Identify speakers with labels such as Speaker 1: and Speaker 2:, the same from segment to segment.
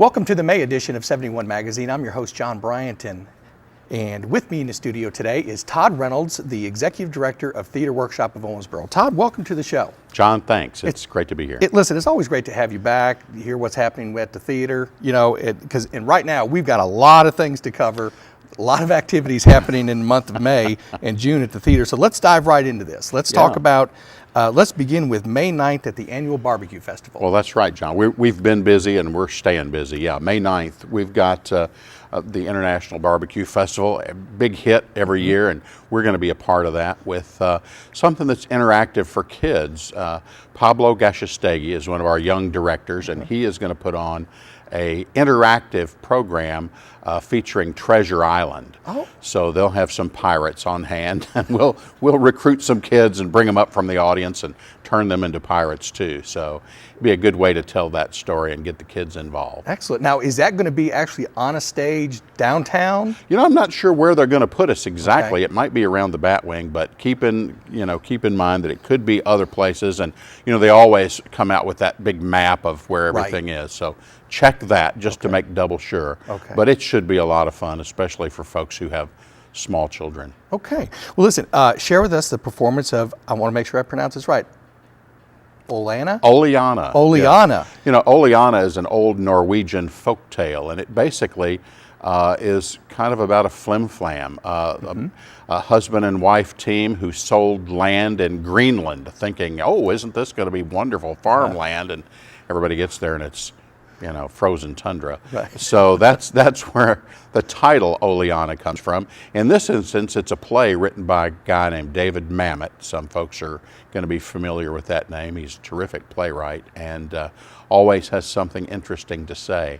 Speaker 1: Welcome to the May edition of 71 Magazine. I'm your host, John Bryenton. And with me in the studio today is Todd Reynolds, the Executive Director of Theatre Workshop of Owensboro. Todd, welcome to the show.
Speaker 2: John, thanks. It's great to be here.
Speaker 1: Listen, it's always great to have you back, hear what's happening at the theater, and right now we've got a lot of things to cover, a lot of activities happening in the month of May and June at the theater. So let's dive right into this. Let's talk about, let's begin with May 9th at the annual barbecue festival.
Speaker 2: Well, that's right, John. We've been busy and we're staying busy. Yeah, May 9th, we've got the International Barbecue Festival, a big hit every year, and we're going to be a part of that with something that's interactive for kids. Pablo Gashestegi is one of our young directors, and he is going to put on a interactive program featuring Treasure Island. Oh. So they'll have some pirates on hand, and we'll recruit some kids and bring them up from the audience and turn them into pirates too. So it'd be a good way to tell that story and get the kids involved.
Speaker 1: Excellent. Now, is that going to be actually on a stage downtown?
Speaker 2: You know, I'm not sure where they're going to put us exactly. Okay. It might be around the Batwing, but keep in mind that it could be other places. And they always come out with that big map of where everything is. So check that just to make double sure. Okay. But it should be a lot of fun, especially for folks who have small children.
Speaker 1: Okay. Well, listen, share with us the performance of, I want to make sure I pronounce this right, Oleana?
Speaker 2: Oleana.
Speaker 1: Oleana.
Speaker 2: Yeah. Oleana is an old Norwegian folk tale, and it basically is kind of about a flim-flam, a husband and wife team who sold land in Greenland thinking, oh, isn't this going to be wonderful farmland? And everybody gets there and it's frozen tundra. Right. So that's where the title Oleana comes from. In this instance, it's a play written by a guy named David Mamet. Some folks are going to be familiar with that name. He's a terrific playwright and always has something interesting to say.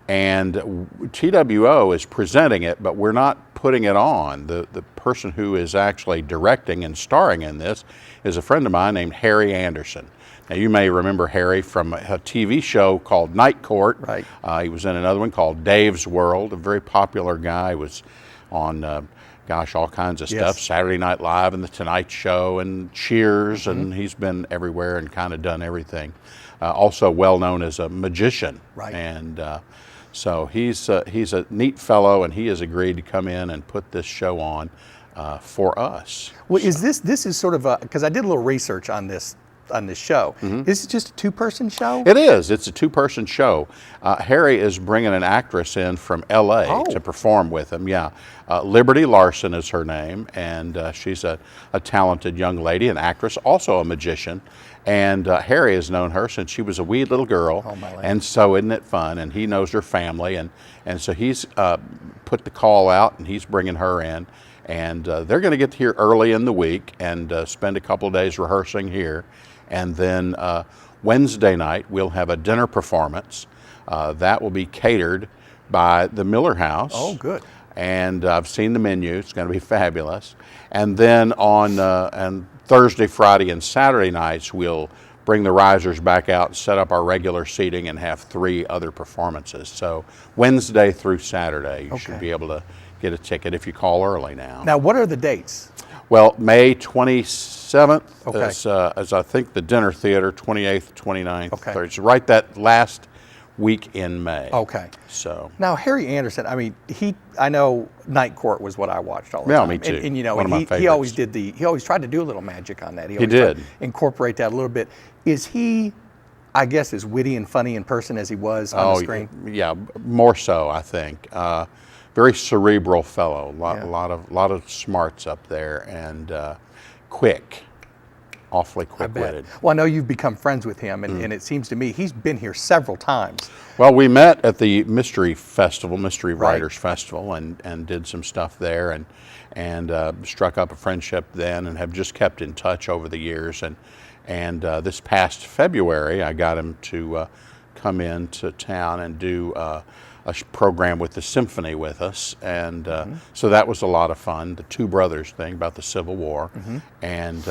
Speaker 2: And TWO is presenting it, but we're not putting it on. The person who is actually directing and starring in this is a friend of mine named Harry Anderson. Now, you may remember Harry from a TV show called Night Court. Right. He was in another one called Dave's World, a very popular guy. He was on, all kinds of stuff, Saturday Night Live and The Tonight Show and Cheers, and he's been everywhere and kind of done everything. Also well known as a magician. Right. And so he's a neat fellow, and he has agreed to come in and put this show on for us.
Speaker 1: Well, so. This is sort of because I did a little research on this show. Is it just a two-person show?
Speaker 2: It is. It's a two-person show. Harry is bringing an actress in from LA to perform with him. Yeah. Liberty Larson is her name, and she's a talented young lady, an actress, also a magician. And Harry has known her since she was a wee little girl. Oh, my land. And so isn't it fun? And he knows her family, and so he's put the call out, and he's bringing her in. And they're going to get here early in the week and spend a couple of days rehearsing here. And then Wednesday night, we'll have a dinner performance. That will be catered by the Miller House.
Speaker 1: Oh, good.
Speaker 2: And I've seen the menu. It's going to be fabulous. And then on Thursday, Friday, and Saturday nights, we'll bring the risers back out, set up our regular seating, and have 3 other performances. So Wednesday through Saturday, you should be able to get a ticket if you call early now.
Speaker 1: Now, what are the dates?
Speaker 2: Well, May 27th is I think the dinner theater, 28th, 29th, 30th. So right that last week in May.
Speaker 1: Okay.
Speaker 2: So
Speaker 1: now Harry Anderson, I know Night Court was what I watched all the time.
Speaker 2: Yeah, me too.
Speaker 1: And
Speaker 2: one of my favorites.
Speaker 1: he always tried to do a little magic on that.
Speaker 2: He did.
Speaker 1: Incorporate that a little bit. Is he, I guess, as witty and funny in person as he was on the screen?
Speaker 2: Yeah, more so, I think. Very cerebral fellow, a lot of smarts up there, and quick, awfully quick-witted.
Speaker 1: Well, I know you've become friends with him, and it seems to me he's been here several times.
Speaker 2: Well, we met at the Mystery Writers Festival, and did some stuff there, and struck up a friendship then, and have just kept in touch over the years. And this past February, I got him to come into town and do a program with the symphony with us, and so that was a lot of fun. The Two Brothers thing about the Civil War, and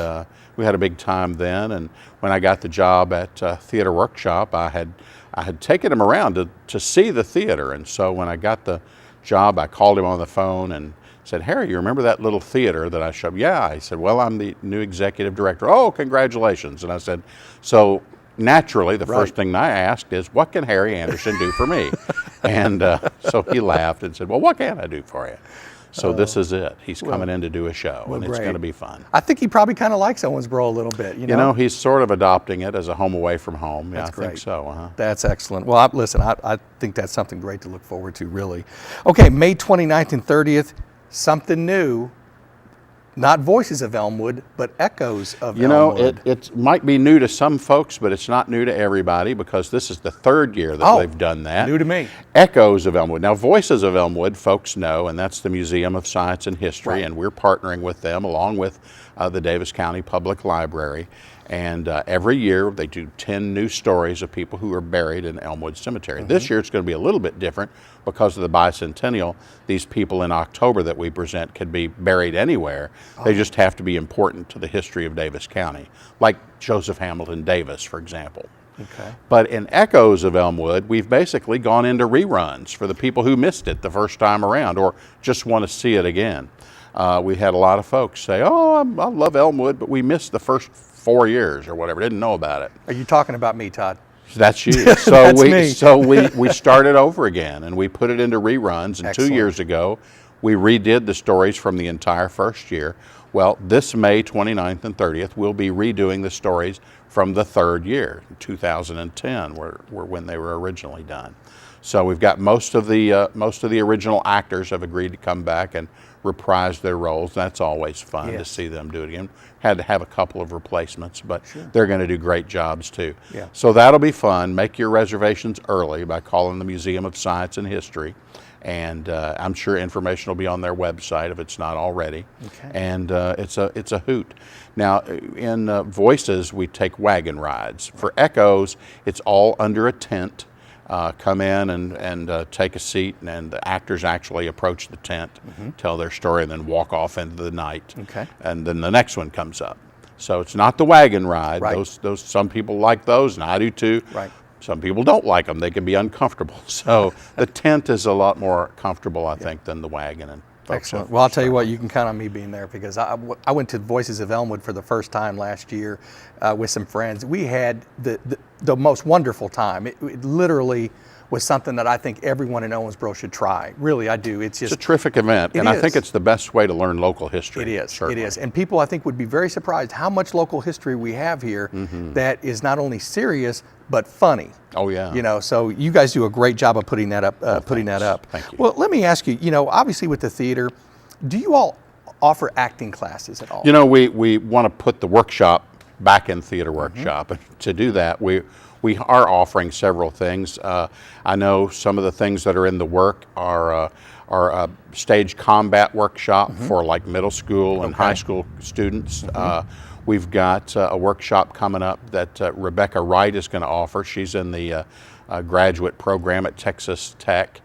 Speaker 2: we had a big time then. And when I got the job at Theatre Workshop, I had taken him around to see the theater, and so when I got the job, I called him on the phone and said, "Harry, you remember that little theater that I showed?" "Yeah." I said, "Well, I'm the new executive director." "Oh, congratulations." And I said, "So naturally, the first thing I asked is, what can Harry Anderson do for me? And so he laughed and said, well, what can I do for you? So this is it. He's coming in to do a show, and it's going to be fun.
Speaker 1: I think he probably kind of likes Owensboro a little bit. You
Speaker 2: know, he's sort of adopting it as a home away from home. Yeah,
Speaker 1: That's
Speaker 2: I
Speaker 1: great.
Speaker 2: think so.
Speaker 1: That's excellent. Well, listen, I think that's something great to look forward to, really. Okay, May 29th and 30th, something new. Not Voices of Elmwood, but Echoes of Elmwood.
Speaker 2: It might be new to some folks, but it's not new to everybody because this is the third year that they've done that.
Speaker 1: New to me.
Speaker 2: Echoes of Elmwood. Now, Voices of Elmwood, folks know, and that's the Museum of Science and History, and we're partnering with them along with the Davis County Public Library. And every year they do 10 new stories of people who are buried in Elmwood Cemetery. This year it's going to be a little bit different because of the bicentennial. These people in October that we present could be buried anywhere. They just have to be important to the history of Davis County, like Joseph Hamilton Davis, for example.
Speaker 1: Okay.
Speaker 2: But in Echoes of Elmwood, we've basically gone into reruns for the people who missed it the first time around or just want to see it again. We had a lot of folks say, oh, I love Elmwood, but we missed the first 4 years or whatever, didn't know about it.
Speaker 1: Are you talking about me, Todd?
Speaker 2: That's you. So
Speaker 1: That's me.
Speaker 2: So we started over again and we put it into reruns. And
Speaker 1: Excellent.
Speaker 2: 2 years ago, we redid the stories from the entire first year. Well, this May 29th and 30th, we'll be redoing the stories from the third year, 2010, were when they were originally done. So we've got most of the original actors have agreed to come back and reprise their roles. That's always fun to see them do it again. Had to have a couple of replacements, but they're going to do great jobs too.
Speaker 1: Yeah.
Speaker 2: So that'll be fun. Make your reservations early by calling the Museum of Science and History. And I'm sure information will be on their website if it's not already.
Speaker 1: Okay.
Speaker 2: And it's a hoot. Now, in Voices, we take wagon rides. For Echoes, it's all under a tent. Come in and take a seat, and the actors actually approach the tent, tell their story, and then walk off into the night.
Speaker 1: Okay.
Speaker 2: And then the next one comes up. So it's not the wagon ride.
Speaker 1: Right.
Speaker 2: Those some people like those, and I do too.
Speaker 1: Right.
Speaker 2: Some people don't like them. They can be uncomfortable. So the tent is a lot more comfortable, I think, than the wagon. And
Speaker 1: Excellent. Well, I'll tell you what, you can count on me being there because I went to Voices of Elmwood for the first time last year with some friends. We had the most wonderful time. It literally was something that I think everyone in Owensboro should try. Really, I do. It's
Speaker 2: a terrific event, and I think it's the best way to learn local history.
Speaker 1: It is.
Speaker 2: Certainly.
Speaker 1: It is. And people, I think, would be very surprised how much local history we have here that is not only serious but funny.
Speaker 2: Oh yeah.
Speaker 1: You know, so you guys do a great job of putting that up.
Speaker 2: Thank you.
Speaker 1: Well, let me ask you. You know, obviously with the theater, do you all offer acting classes at all?
Speaker 2: You know, we want to put the workshop back in Theatre Workshop, and to do that, we are offering several things. I know some of the things that are in the work are a stage combat workshop for like middle school and high school students. We've got a workshop coming up that Rebecca Wright is going to offer. She's in the graduate program at Texas Tech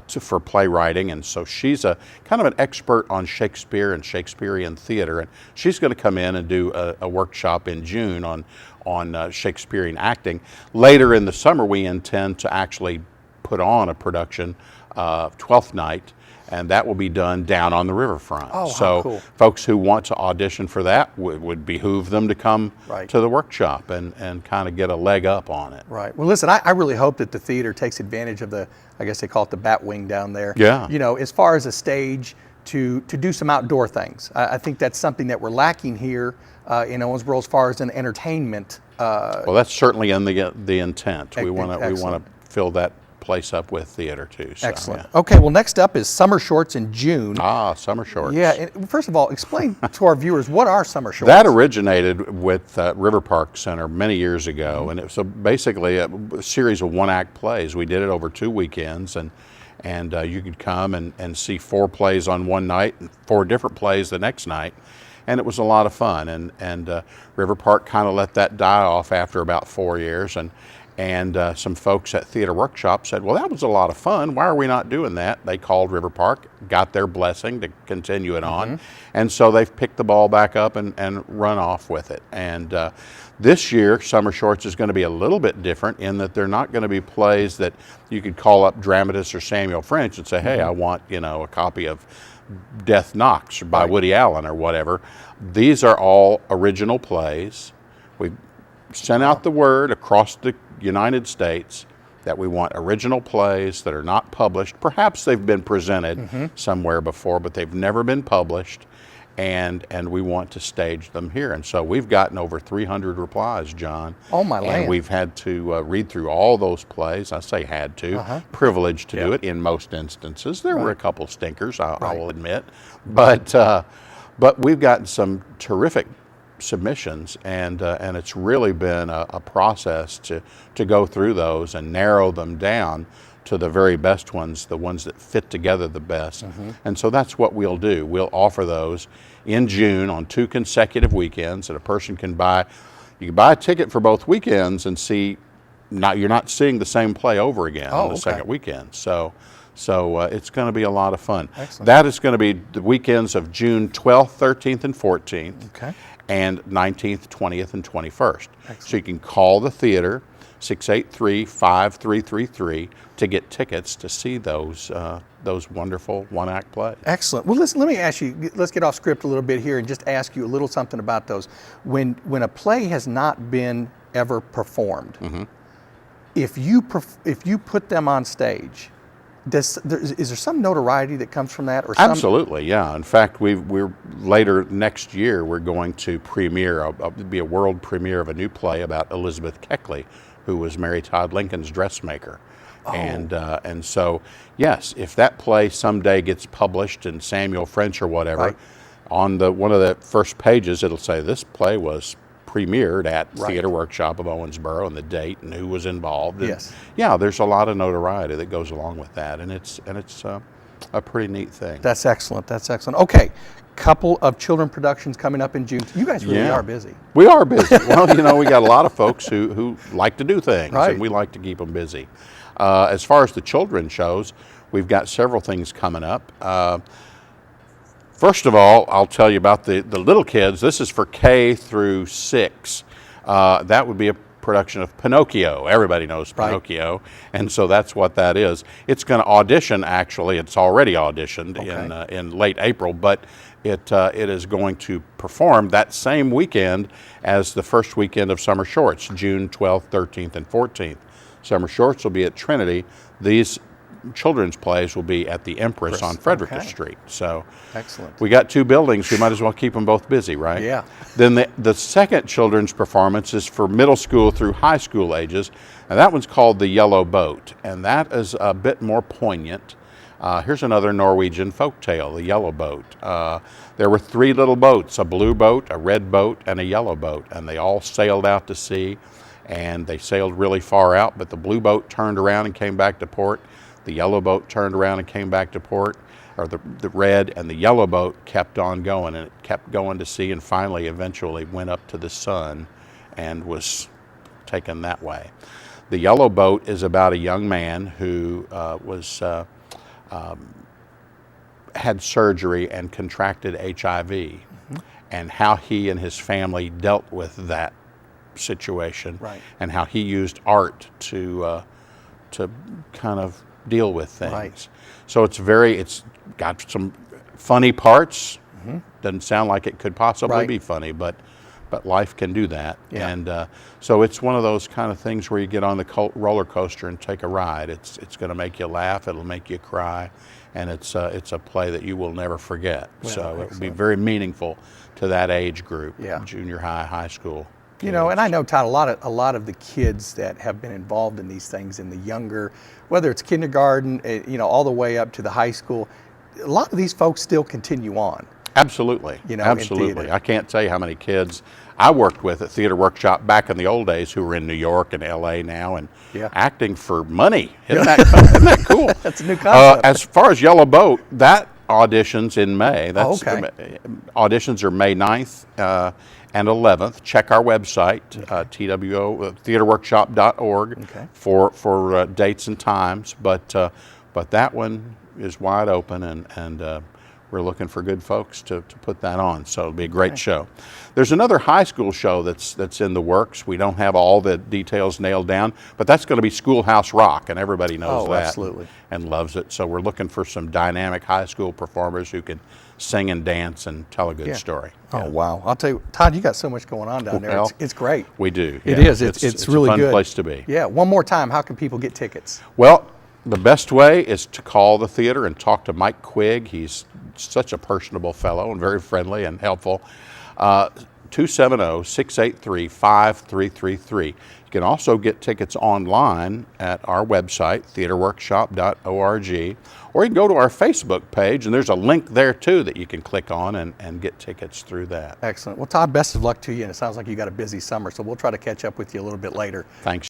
Speaker 2: for playwriting, and so she's a kind of an expert on Shakespeare and Shakespearean theater, and she's going to come in and do a workshop in June on Shakespearean acting. Later in the summer, we intend to actually put on a production of Twelfth Night, and that will be done down on the riverfront.
Speaker 1: Oh,
Speaker 2: so
Speaker 1: how cool.
Speaker 2: Folks who want to audition for that would behoove them to come to the workshop and kind of get a leg up on it.
Speaker 1: Right. Well, listen, I really hope that the theater takes advantage of I guess they call it the bat wing down there.
Speaker 2: Yeah.
Speaker 1: You know, as far as a stage to do some outdoor things. I think that's something that we're lacking here in Owensboro as far as an entertainment.
Speaker 2: Well, that's certainly in the intent. We want
Speaker 1: Excellent.
Speaker 2: to fill that place up with theater too. So,
Speaker 1: Excellent.
Speaker 2: Yeah.
Speaker 1: Okay, well, next up is summer shorts in June.
Speaker 2: Summer shorts.
Speaker 1: Yeah, and first of all, explain to our viewers, what are summer shorts?
Speaker 2: That originated with River Park Center many years ago, and it was basically a series of one-act plays. We did it over 2 weekends, and you could come and see 4 plays on one night and 4 different plays the next night, and it was a lot of fun. And River Park kind of let that die off after about 4 years, and some folks at Theatre Workshop said, well, that was a lot of fun. Why are we not doing that? They called River Park, got their blessing to continue it on. And so they've picked the ball back up and run off with it. And this year, Summer Shorts is going to be a little bit different in that they're not going to be plays that you could call up dramatists or Samuel French and say, hey, I want, a copy of Death Knocks by Woody Allen or whatever. These are all original plays. We sent out the word across the United States that we want original plays that are not published. Perhaps they've been presented somewhere before, but they've never been published, and we want to stage them here. And so we've gotten over 300 replies, John.
Speaker 1: Oh, my land.
Speaker 2: And we've had to read through all those plays. I say had to, privileged to do it in most instances. There were a couple stinkers, I will admit, but we've gotten some terrific submissions, and it's really been a process to go through those and narrow them down to the very best ones, the ones that fit together the best. And so that's what we'll do. We'll offer those in June on 2 consecutive weekends that a person can buy. You can buy a ticket for both weekends and see. You're not seeing the same play over again on the second weekend. So it's going to be a lot of fun.
Speaker 1: Excellent.
Speaker 2: That is going to be the weekends of June 12th, 13th, and 14th.
Speaker 1: Okay.
Speaker 2: And 19th, 20th, and 21st.
Speaker 1: Excellent.
Speaker 2: So you can call the theater, 683-5333, to get tickets to see those wonderful one-act plays.
Speaker 1: Excellent. Well, listen, let me ask you, let's get off script a little bit here and just ask you a little something about those. When a play has not been ever performed, if you put them on stage, is there some notoriety that comes from that? Or
Speaker 2: Absolutely, yeah. In fact, we're later next year we're going to premiere, it'll be a world premiere of a new play about Elizabeth Keckley, who was Mary Todd Lincoln's dressmaker. And so, yes, if that play someday gets published in Samuel French or whatever, on one of the first pages it'll say this play was premiered at Theatre Workshop of Owensboro, and the date and who was involved. And yeah, there's a lot of notoriety that goes along with that, and it's a pretty neat thing.
Speaker 1: That's excellent. That's excellent. Okay, couple of children productions coming up in June. You guys really are busy.
Speaker 2: We are busy. Well, we got a lot of folks who like to do things, and we like to keep them busy. As far as the children shows, we've got several things coming up. First of all, I'll tell you about the little kids. This is for K through 6. That would be a production of Pinocchio. Everybody knows Pinocchio, and so that's what that is. It's going to audition, actually. It's already auditioned in late April, but it is going to perform that same weekend as the first weekend of Summer Shorts, June 12th, 13th, and 14th. Summer Shorts will be at Trinity. These children's plays will be at the Empress on Frederick Street. So
Speaker 1: excellent.
Speaker 2: We got 2 buildings. We might as well keep them both busy, right?
Speaker 1: Yeah.
Speaker 2: Then the second children's performance is for middle school through high school ages, and that one's called The Yellow Boat, and that is a bit more poignant. Here's another Norwegian folktale, The Yellow Boat. There were 3 little boats, a blue boat, a red boat, and a yellow boat, and they all sailed out to sea, and they sailed really far out, but the blue boat turned around and came back to port. The yellow boat turned around and came back to port, or the red, and the yellow boat kept on going, and it kept going to sea, and finally, eventually went up to the sun and was taken that way. The Yellow Boat is about a young man who had surgery and contracted HIV, and how he and his family dealt with that situation, and how he used art to kind of deal with things. So it's got some funny parts. Doesn't sound like it could possibly be funny, but life can do that. And so it's one of those kind of things where you get on the roller coaster and take a ride. It's going to make you laugh. It'll make you cry, and it's a play that you will never forget. So it will be very meaningful to that age group, junior high, high school.
Speaker 1: And I know, Todd, a lot of the kids that have been involved in these things in the younger, whether it's kindergarten, all the way up to the high school, a lot of these folks still continue on.
Speaker 2: Absolutely. Absolutely. I can't tell you how many kids I worked with at Theatre Workshop back in the old days who are in New York and LA now and acting for money. Isn't that cool?
Speaker 1: That's a new concept.
Speaker 2: As far as Yellow Boat, that auditions in May. Auditions are May 9th and 11th. Check our website, theatreworkshop.org, for dates and times. But that one is wide open, and we're looking for good folks to put that on. So it'll be a great show. There's another high school show that's in the works. We don't have all the details nailed down, but that's going to be Schoolhouse Rock, and everybody knows that
Speaker 1: absolutely.
Speaker 2: and loves it. So we're looking for some dynamic high school performers who can sing and dance and tell a good story.
Speaker 1: Oh, wow. I'll tell you, Todd, you got so much going on down there.
Speaker 2: Well,
Speaker 1: It's great.
Speaker 2: We do.
Speaker 1: It
Speaker 2: yeah.
Speaker 1: is. It's really
Speaker 2: a fun
Speaker 1: good.
Speaker 2: place to be.
Speaker 1: Yeah. One more time, how can people get tickets?
Speaker 2: Well, the best way is to call the theater and talk to Mike Quigg. He's such a personable fellow and very friendly and helpful. 270-683-5333. You can also get tickets online at our website, theatreworkshop.org, or you can go to our Facebook page, and there's a link there too that you can click on and get tickets through that.
Speaker 1: Excellent. Well, Todd, best of luck to you, and it sounds like you got a busy summer, so we'll try to catch up with you a little bit later.
Speaker 2: Thanks.